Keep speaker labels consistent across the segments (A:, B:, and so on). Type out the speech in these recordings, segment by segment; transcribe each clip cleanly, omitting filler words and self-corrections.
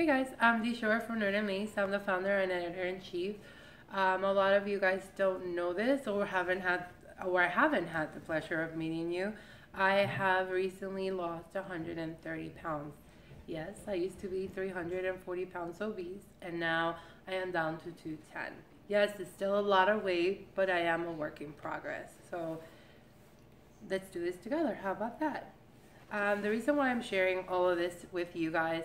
A: Hey guys, I'm Dee Shore from Nerd and Mace. I'm the founder and editor-in-chief. A lot of you guys don't know this or I haven't had the pleasure of meeting you. I have recently lost 130 pounds. Yes, I used to be 340 pounds obese, and now I am down to 210. Yes, it's still a lot of weight, but I am a work in progress. So let's do this together. How about that? The reason why I'm sharing all of this with you guys,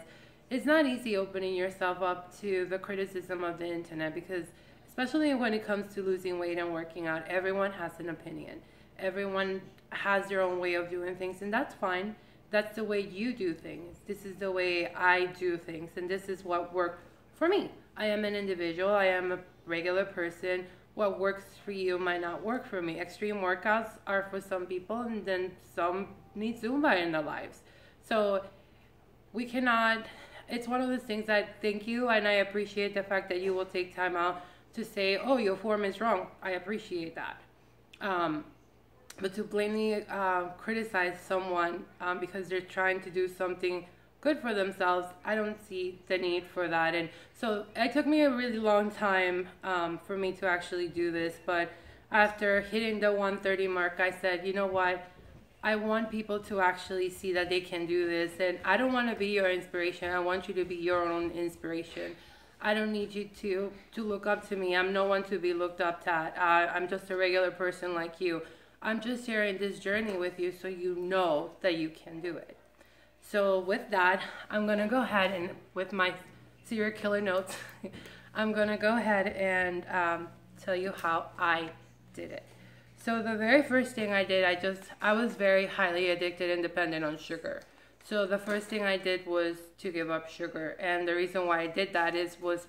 A: it's not easy opening yourself up to the criticism of the internet, because especially when it comes to losing weight and working out, everyone has an opinion. Everyone has their own way of doing things, and that's fine. That's the way you do things. This is the way I do things, and this is what worked for me. I am an individual. I am a regular person. What works for you might not work for me. Extreme workouts are for some people, and then some need Zumba in their lives. So we cannot, it's one of those things that thank you, and I appreciate the fact that you will take time out to say, oh, your form is wrong. I appreciate that. But to blatantly criticize someone because they're trying to do something good for themselves, I don't see the need for that. And so it took me a really long time for me to actually do this. But after hitting the 130 mark, I said, you know what? I want people to actually see that they can do this. And I don't want to be your inspiration. I want you to be your own inspiration. I don't need you to look up to me. I'm no one to be looked up at. I'm just a regular person like you. I'm just sharing this journey with you so you know that you can do it. So with that, I'm going to go ahead and with my serial killer notes, I'm going to go ahead and tell you how I did it. So the very first thing I did, I was very highly addicted and dependent on sugar. So the first thing I did was to give up sugar. And the reason why I did that was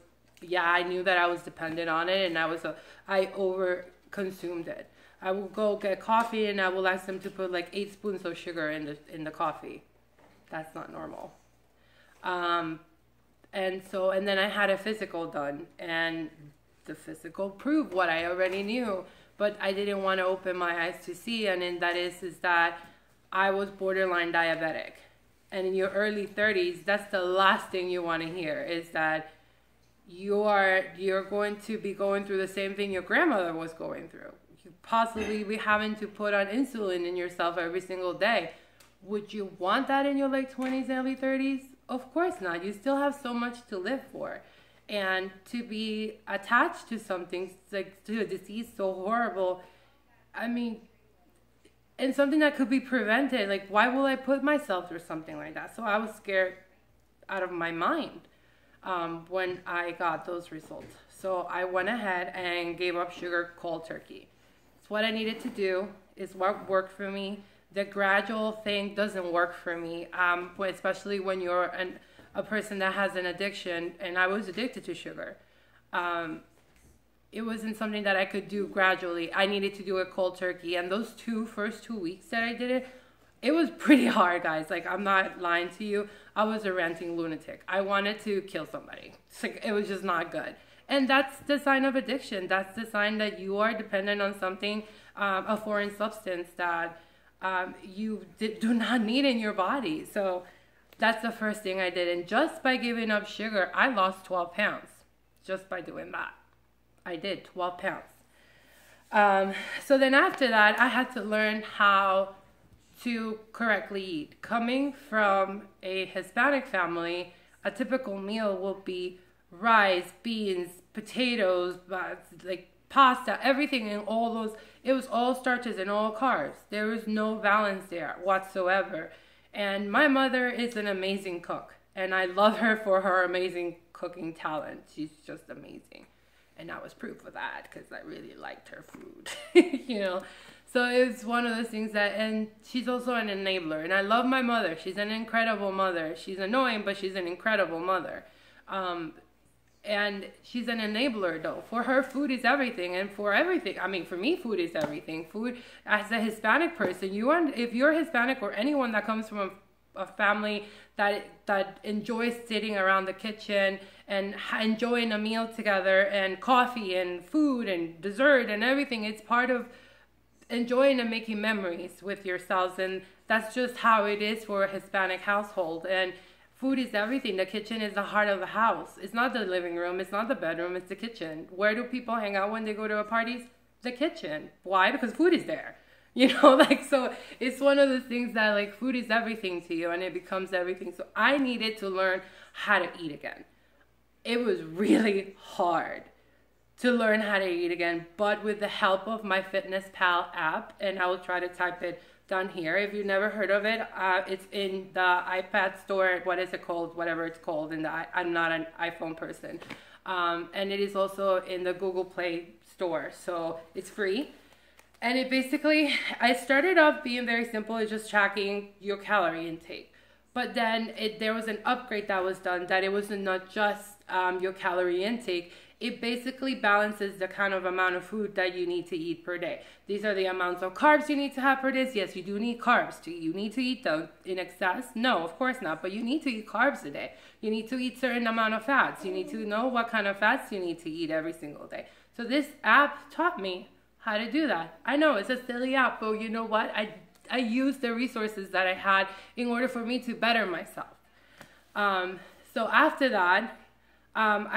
A: I knew that I was dependent on it, and I over consumed it. I will go get coffee and I will ask them to put like 8 spoons of sugar in the coffee. That's not normal. And then I had a physical done, and the physical proved what I already knew, but I didn't want to open my eyes to see, and then that is that I was borderline diabetic. And in your early 30s, that's the last thing you want to hear, is that you're going to be going through the same thing your grandmother was going through. You possibly be having to put on insulin in yourself every single day. Would you want that in your late 20s, early 30s? Of course not. You still have so much to live for. And to be attached to something, like to a disease so horrible, I mean, and something that could be prevented, like why will I put myself through something like that? So I was scared out of my mind when I got those results. So I went ahead and gave up sugar cold turkey. It's what I needed to do. It's what worked for me. The gradual thing doesn't work for me, especially when you're a person that has an addiction, and I was addicted to sugar. It wasn't something that I could do gradually. I needed to do it cold turkey, and those first 2 weeks that I did it was pretty hard, guys. Like, I'm not lying to you. I was a ranting lunatic. I wanted to kill somebody. It was just not good. And that's the sign of addiction. That's the sign that you are dependent on something, a foreign substance that you do not need in your body. So that's the first thing I did. And just by giving up sugar, I lost 12 pounds. Just by doing that. I did 12 pounds. So then after that, I had to learn how to correctly eat. Coming from a Hispanic family, a typical meal will be rice, beans, potatoes, like pasta, everything, and all those. It was all starches and all carbs. There was no balance there whatsoever. And my mother is an amazing cook, and I love her for her amazing cooking talent. She's just amazing. And I was proof of that because I really liked her food, you know. So it's one of those things and she's also an enabler. And I love my mother. She's an incredible mother. She's annoying, but she's an incredible mother. And she's an enabler, though. For her, food is everything. And for everything, I mean, for me, food is everything. Food, as a Hispanic person, if you're Hispanic or anyone that comes from a family that enjoys sitting around the kitchen and enjoying a meal together, and coffee and food and dessert and everything, it's part of enjoying and making memories with yourselves. And that's just how it is for a Hispanic household. And Food is everything. The kitchen is the heart of the house. It's not the living room. It's not the bedroom. It's the kitchen. Where do people hang out when they go to a parties? The kitchen. Why? Because food is there. You know, like, so it's one of those things that, like, food is everything to you and it becomes everything. So I needed to learn how to eat again. It was really hard to learn how to eat again, but with the help of my FitnessPal app, and I will try to type it down here. If you've never heard of it, it's in the iPad store. What is it called? Whatever it's called. I'm not an iPhone person. And it is also in the Google Play store. So it's free. And it basically, I started off being very simple. It's just tracking your calorie intake. But then there was an upgrade that was done, that it was not just your calorie intake. It basically balances the kind of amount of food that you need to eat per day. These are the amounts of carbs you need to have per day. Yes, you do need carbs. Do you need to eat them in excess? No, of course not. But you need to eat carbs a day. You need to eat certain amount of fats. You need to know what kind of fats you need to eat every single day. So this app taught me how to do that. I know it's a silly app, but you know what? I used the resources that I had in order for me to better myself. So after that, after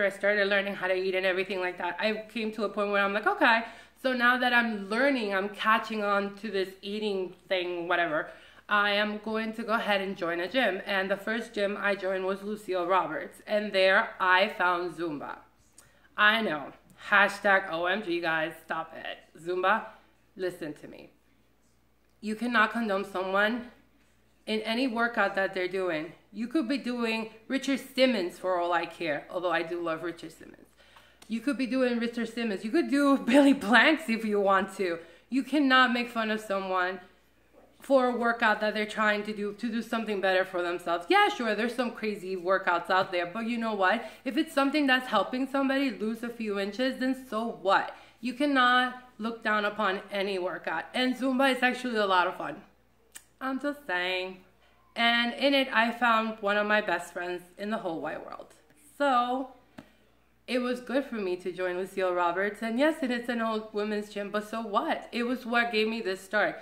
A: I started learning how to eat and everything like that, I came to a point where I'm like, okay, so now that I'm learning, I'm catching on to this eating thing, whatever, I am going to go ahead and join a gym. And the first gym I joined was Lucille Roberts. And there I found Zumba. I know. Hashtag OMG, guys. Stop it. Zumba, listen to me. You cannot condone someone in any workout that they're doing. You could be doing Richard Simmons for all I care, although I do love Richard Simmons. You could be doing Richard Simmons. You could do Billy Blanks if you want to. You cannot make fun of someone for a workout that they're trying to do something better for themselves. Yeah, sure, there's some crazy workouts out there, but you know what? If it's something that's helping somebody lose a few inches, then so what? You cannot look down upon any workout. And Zumba is actually a lot of fun. I'm just saying. And in it, I found one of my best friends in the whole wide world. So it was good for me to join Lucille Roberts. And yes, it's an old women's gym, but so what? It was what gave me this start.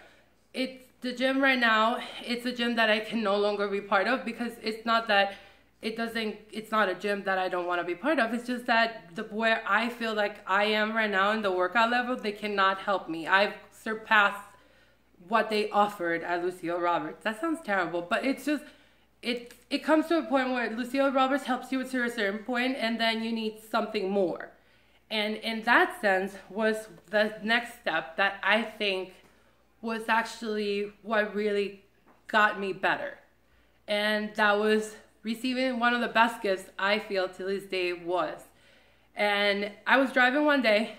A: It's the gym right now. It's a gym that I can no longer be part of, because it's not that it's not a gym that I don't want to be part of. It's just that where I feel like I am right now in the workout level, they cannot help me. I've surpassed what they offered at Lucille Roberts. That sounds terrible, but it's just, it comes to a point where Lucille Roberts helps you to a certain point, and then you need something more. And in that sense was the next step that I think was actually what really got me better. And that was receiving one of the best gifts I feel to this day was. And I was driving one day.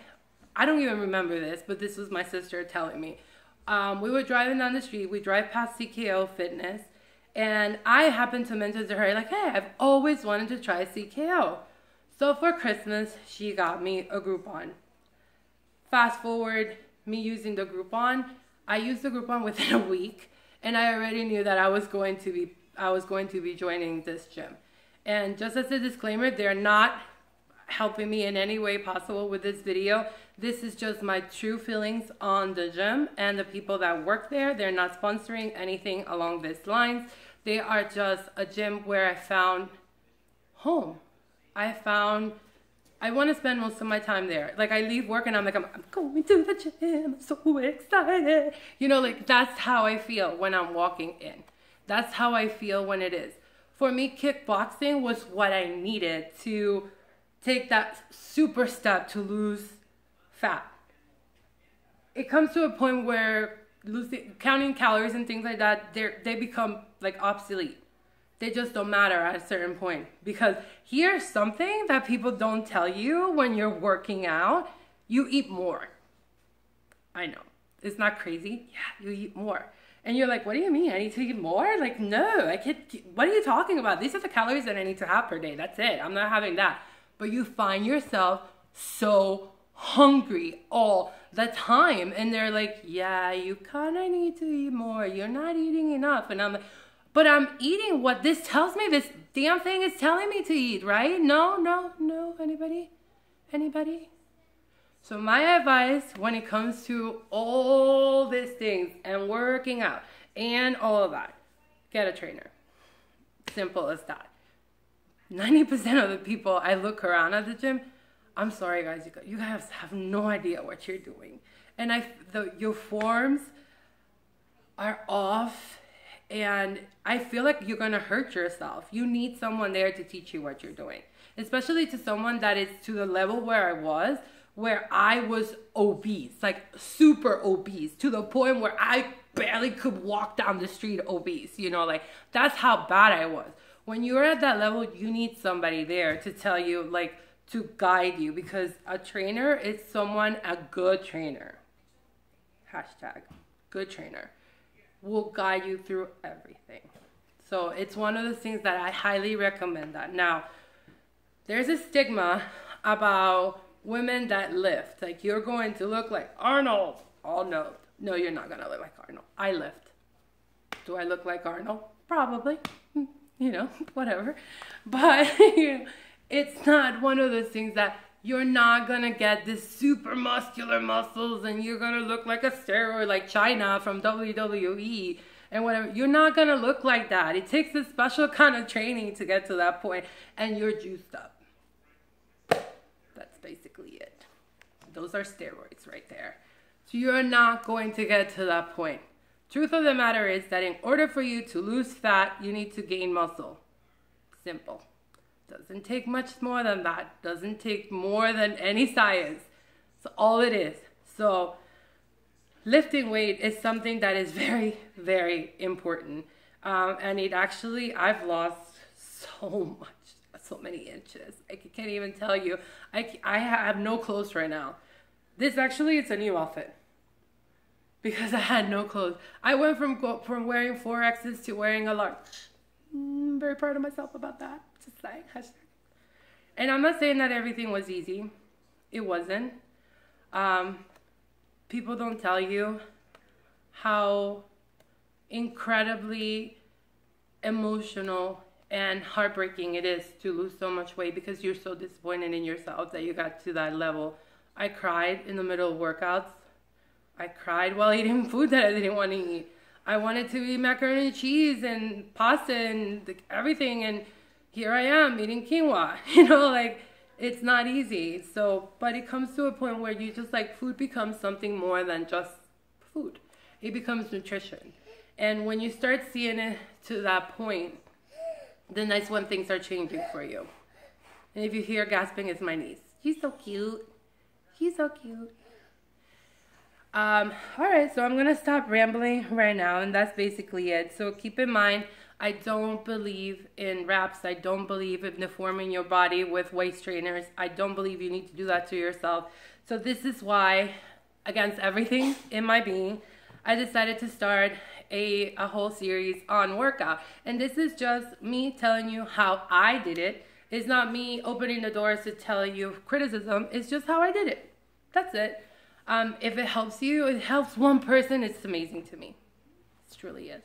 A: I don't even remember this, but this was my sister telling me. We were driving down the street. We drive past CKO Fitness. And I happened to mention to her, like, hey, I've always wanted to try CKO. So for Christmas, she got me a Groupon. Fast forward, me using the Groupon. I used the Groupon within a week. And I already knew that I was going to be joining this gym. And just as a disclaimer, they're not helping me in any way possible with this video. This is just my true feelings on the gym and the people that work there. They're not sponsoring anything along these lines. They are just a gym where I found home. I want to spend most of my time there. Like, I leave work and I'm like, I'm going to the gym. I'm so excited. You know, like, that's how I feel when I'm walking in. That's how I feel when it is. For me, kickboxing was what I needed to take that super step to lose fat. It comes to a point where counting calories and things like that, they become like obsolete. They just don't matter at a certain point. Because here's something that people don't tell you when you're working out. You eat more. I know. It's not crazy. Yeah, you eat more. And you're like, what do you mean? I need to eat more? Like, no, I can't. What are you talking about? These are the calories that I need to have per day. That's it. I'm not having that. But you find yourself so hungry all the time. And they're like, yeah, you kind of need to eat more. You're not eating enough. And I'm like, but I'm eating what this tells me. This damn thing is telling me to eat, right? No. Anybody? So my advice when it comes to all these things and working out and all of that, get a trainer. Simple as that. 90% of the people I look around at the gym, I'm sorry guys, you guys have no idea what you're doing. And your forms are off, and I feel like you're gonna hurt yourself. You need someone there to teach you what you're doing. Especially to someone that is to the level where I was obese, like super obese, to the point where I barely could walk down the street obese, you know, like that's how bad I was. When you're at that level, you need somebody there to tell you, like, to guide you, because a trainer is a good trainer, hashtag good trainer, will guide you through everything. So it's one of the things that I highly recommend that. Now, there's a stigma about women that lift. Like, you're going to look like Arnold. Oh, no. No, you're not going to look like Arnold. I lift. Do I look like Arnold? Probably. You know, whatever. But it's not one of those things that you're not going to get this super muscular muscles and you're going to look like a steroid like China from WWE and whatever. You're not going to look like that. It takes a special kind of training to get to that point, and you're juiced up. That's basically it. Those are steroids right there. So you're not going to get to that point. Truth of the matter is that in order for you to lose fat, you need to gain muscle. Simple. Doesn't take much more than that. Doesn't take more than any science. That's all it is. So lifting weight is something that is very, very important. And it actually, I've lost so many inches. I can't even tell you. I have no clothes right now. This actually, it's a new outfit, because I had no clothes. I went from wearing 4Xs to wearing a large. I'm very proud of myself about that. Just saying. And I'm not saying that everything was easy. It wasn't. People don't tell you how incredibly emotional and heartbreaking it is to lose so much weight, because you're so disappointed in yourself that you got to that level. I cried in the middle of workouts. I cried while eating food that I didn't want to eat. I wanted to eat macaroni and cheese and pasta and everything, and here I am eating quinoa. You know, like, it's not easy. So, but it comes to a point where you just, like, food becomes something more than just food. It becomes nutrition. And when you start seeing it to that point, then that's when things are changing for you. And if you hear gasping, it's my niece. She's so cute. She's so cute. All right, so I'm going to stop rambling right now, and that's basically it. So keep in mind, I don't believe in wraps. I don't believe in deforming your body with waist trainers. I don't believe you need to do that to yourself. So this is why, against everything in my being, I decided to start a whole series on workout. And this is just me telling you how I did it. It's not me opening the doors to tell you criticism. It's just how I did it. That's it. If it helps you, it helps one person, it's amazing to me. It truly is.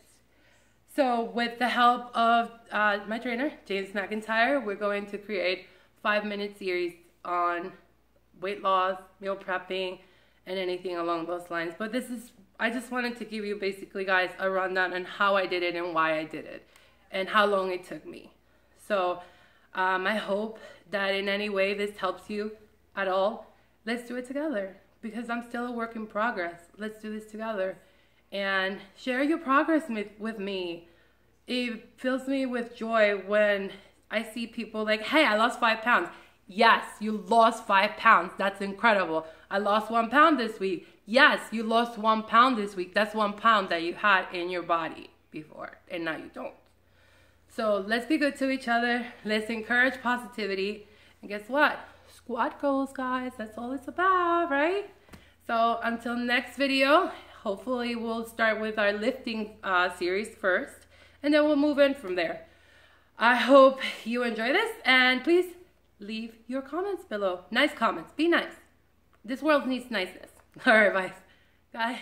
A: So with the help of my trainer, James McIntyre, we're going to create 5-minute series on weight loss, meal prepping, and anything along those lines. But this is, I just wanted to give you basically, guys, a rundown on how I did it and why I did it and how long it took me. So I hope that in any way this helps you at all. Let's do it together, because I'm still a work in progress. Let's do this together and share your progress with me. It fills me with joy when I see people like, hey, I lost 5 pounds. Yes, you lost 5 pounds. That's incredible. I lost 1 pound this week. Yes, you lost 1 pound this week. That's 1 pound that you had in your body before, and now you don't. So let's be good to each other. Let's encourage positivity. And guess what? Squat goals, guys. That's all it's about, right? So until next video, hopefully we'll start with our lifting series first, and then we'll move in from there. I hope you enjoy this, and please leave your comments below. Nice comments. Be nice. This world needs niceness. All right, bye. Bye.